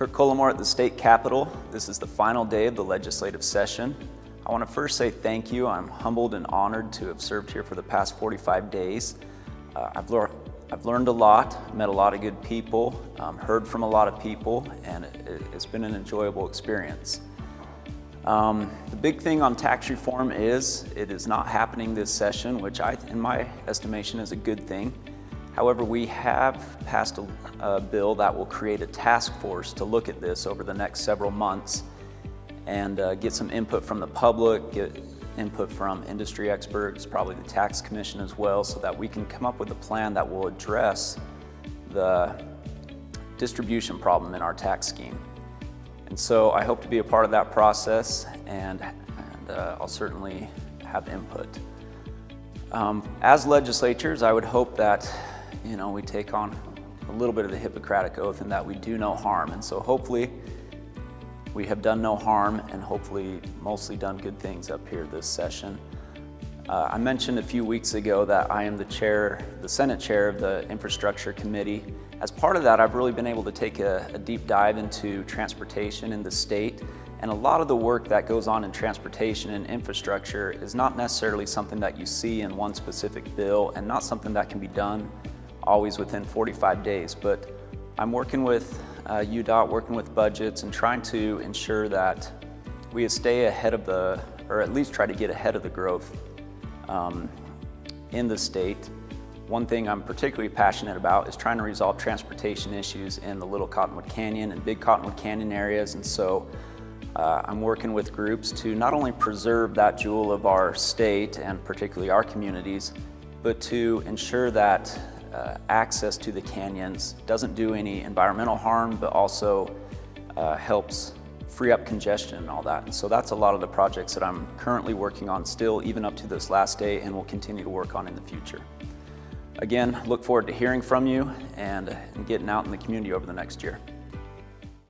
Kirk Cullimore at the state capitol. This is the final day of the legislative session. I want to first say thank you. I'm humbled and honored to have served here for the past 45 days. I've learned a lot, met a lot of good people, heard from a lot of people, and it's been an enjoyable experience. The big thing on tax reform is it is not happening this session, which in my estimation is a good thing. However, we have passed a bill that will create a task force to look at this over the next several months and get some input from the public, get input from industry experts, probably the tax commission as well, so that we can come up with a plan that will address the distribution problem in our tax scheme. And so I hope to be a part of that process, and I'll certainly have input. As legislatures, I would hope that we take on a little bit of the Hippocratic Oath and that we do no harm. And so hopefully we have done no harm and hopefully mostly done good things up here this session. I mentioned a few weeks ago that I am the Senate chair of the Infrastructure Committee. As part of that, I've really been able to take a deep dive into transportation in the state. And a lot of the work that goes on in transportation and infrastructure is not necessarily something that you see in one specific bill and not something that can be done always within 45 days. But I'm working with UDOT, working with budgets and trying to ensure that we stay ahead of or at least try to get ahead of the growth in the state. One thing I'm particularly passionate about is trying to resolve transportation issues in the Little Cottonwood Canyon and Big Cottonwood Canyon areas. And so I'm working with groups to not only preserve that jewel of our state and particularly our communities, but to ensure that access to the canyons doesn't do any environmental harm, but also helps free up congestion and all that. And so that's a lot of the projects that I'm currently working on still, even up to this last day, and will continue to work on in the future. Again, look forward to hearing from you and getting out in the community over the next year.